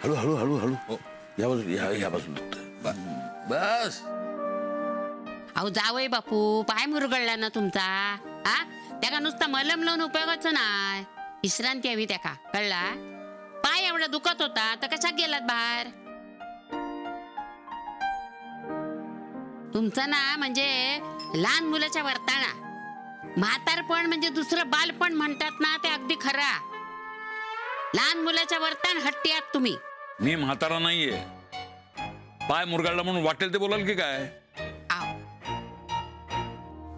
हळू हळू हळू हळू या बाजून या बाजून बस. अहो जावई बापू पाय मुरगळला ना तुमचा. हा त्याका नुसता मलम लावून उपयोगाचं नाही, विश्रांती हवी त्याका, कळला? पाय एवढा दुखत होता तर कशा गेलात बाहेर? तुमचं ना म्हणजे लहान मुलाच्या वर्ताना म्हातारपण म्हणजे दुसरं बालपण म्हणतात ना, ते अगदी खरा. लहान मुलाच्या वर्तान हट्टी आहात तुम्ही. मी म्हातारा नाहीये. पाय मुरगाळला म्हणून वाटेल ते बोलाल की काय?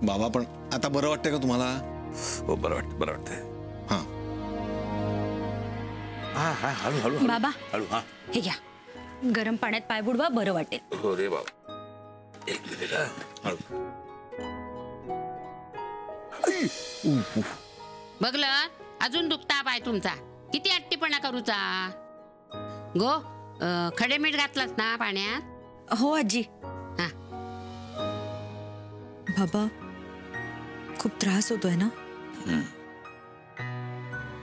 बाबा पण आता बरं वाटतंय का तुम्हाला? हो बरं वाटतं, बरं वाटतंय. हा हा हा हळू हळू बाबा हळू. हा हे घ्या, गरम पाण्यात पाय बुडवा, बरं वाटेल. हो रे बाबा, एक मिनिट. हळू. बघलं अजून दुखता पाय तुमचा. किती हट्टीपणा करूचा गो. खडे मीठ घातलास ना पाण्यात? हो आजी. हा बाबा खूप त्रास होतोय ना,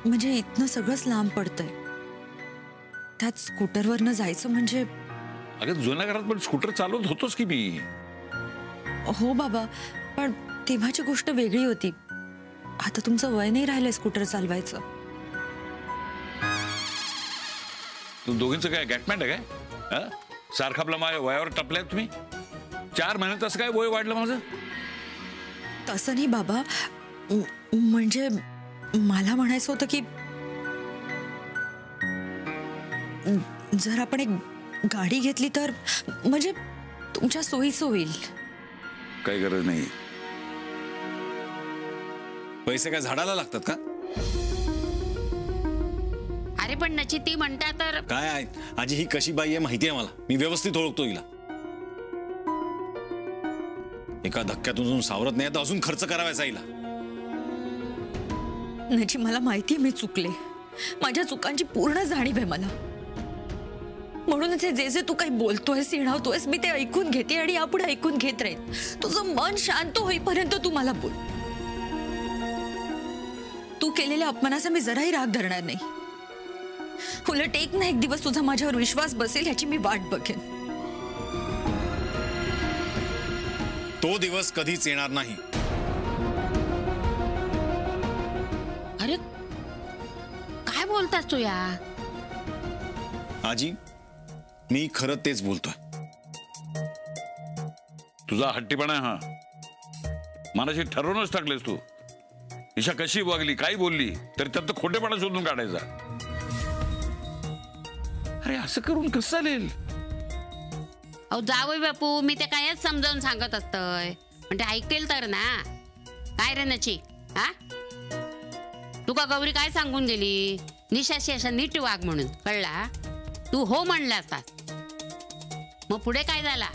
म्हणजे इथनं सगळंच लांब पडतंय. त्यात स्कूटरवरनं जायचं म्हणजे. अगं जुन्या घरात पण स्कूटर चालवत होतोच की मी. हो बाबा, पण तेव्हाची गोष्ट वेगळी होती. आता तुमचं वय नाही राहिलंय स्कूटर चालवायचं. तू दोघींचं काय गॅटमॅट आहे काय? सारखं आपला माझ्या वयावर टपलाय तुम्ही. 4 महिन्यात असं काय वय वाढलं माझं? तसं नाही बाबा, म्हणजे मला म्हणायचं होतं की जर आपण एक गाडी घेतली तर म्हणजे तुमच्या सोयीचं होईल. काही गरज नाही. पैसे काय झाडाला लागतात का? अरे पण नची ती म्हणता तर काय आहे आजी, ही कशी बाई आहे माहिती आहे मला. मी व्यवस्थित ओळखतो हिला. एका धक्क्यातून सावरत नाही तर अजून खर्च करावायचा हिला. नची मला माहिती आहे मी चुकले. माझ्या चुकांची पूर्ण जाणीव आहे मला. म्हणूनच जे जे तू काही बोलतोयस, सिणावतोयस, मी ते ऐकून घेते आणि यापुढे ऐकून घेत राहील. तुझं मन शांत होईपर्यंत तू मला बोल. तू केलेल्या अपमानाचा मी जराही राग धरणार नाही. उलट एक ना एक दिवस तुझा माझ्यावर विश्वास बसेल याची मी वाट बघेन. तो दिवस कधीच येणार नाही. अरे काय बोलतास तू या? आजी मी खरं तेच बोलतोय. तुझा हट्टीपणा हा मनाशी ठरवूनच टाकलेस तू. ईशा कशी वागली, काय बोलली तरी त्यात खोटेपणा शोधून काढायचा. अरे असं करून कसं चालेल? अहो जावई बापू मी ते कायच समजावून सांगत असतय, पण ते ऐकेल तर ना. काय रे नची, हा तुका गौरी काय सांगून गेली? निशाशी अशा नीट वाग म्हणून, कळला? तू हो म्हणला आता. मग पुढे काय झाला?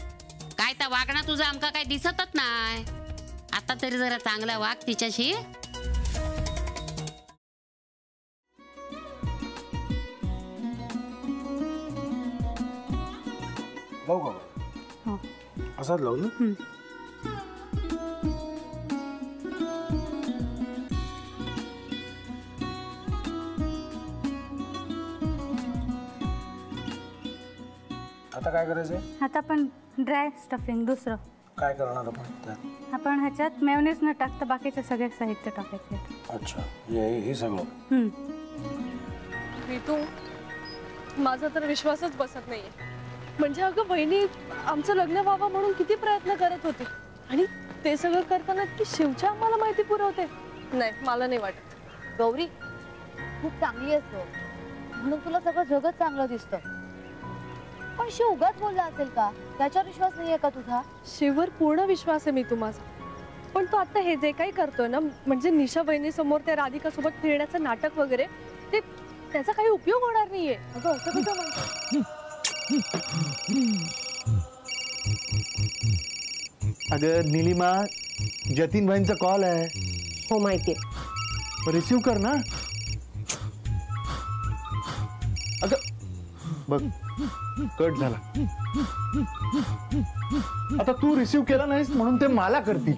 काय तर वागणं तुझं आमका काय दिसतच नाही. आता तरी जरा चांगला वाग तिच्याशी. लावू का? हो असाच लावू ना. आता काय करायचंय? आता आपण ड्राय स्टफिंग दुसरं काय करणार आपण त्यात? आपण ह्याच्यात मेयोनीज न टाकता बाकीचे सगळे साहित्य टाकायचे. अच्छा, हे सगळं. ऋतू माझा तर विश्वासच बसत नाहीये. म्हणजे अगं बहिणी आमचं लग्न व्हावं म्हणून किती प्रयत्न करत होती आणि ते सगळं करताना की शिवच्या आम्हाला माहिती पुरवते. नाही मला नाही वाटत. गौरी खूप चांगली असतो म्हणून तुला सगळं जगत चांगलं दिसतं, पण शिव उगाच बोलला असेल का? त्याच्यावर विश्वास नाहीये का तुझा? शिववर पूर्ण विश्वास आहे मी तुम्हाला, पण तो आता हे जे काही करतोय ना, म्हणजे निशा बहिणी समोर त्या राधिका सोबत फिरण्याचं नाटक वगैरे, ते त्याचा काही उपयोग होणार नाहीये. अगं असं कसं म्हणतो? अगं निलिमा, जतीन भाईंचा कॉल आहे. हो माहितीये. रिसीव कर ना. अगं बघ कट झाला. आता तू रिसीव केला नाहीस म्हणून ते मला करतील.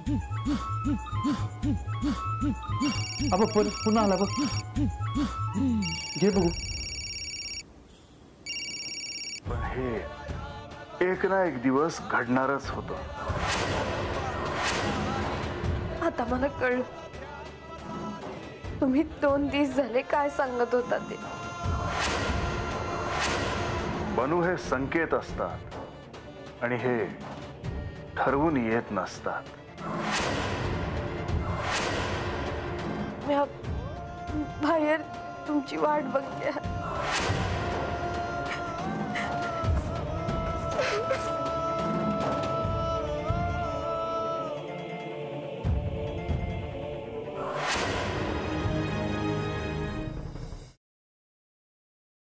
पुन्हा आला बघ. घे बघू. हे एक ना एक दिवस घडणारच होतं. आता मला कळलं तुम्ही 2 दिवस झाले काय सांगत होता ते. बनू हे संकेत असतात आणि हे ठरवून येत नसतात. मी बाहेर तुमची वाट बघते.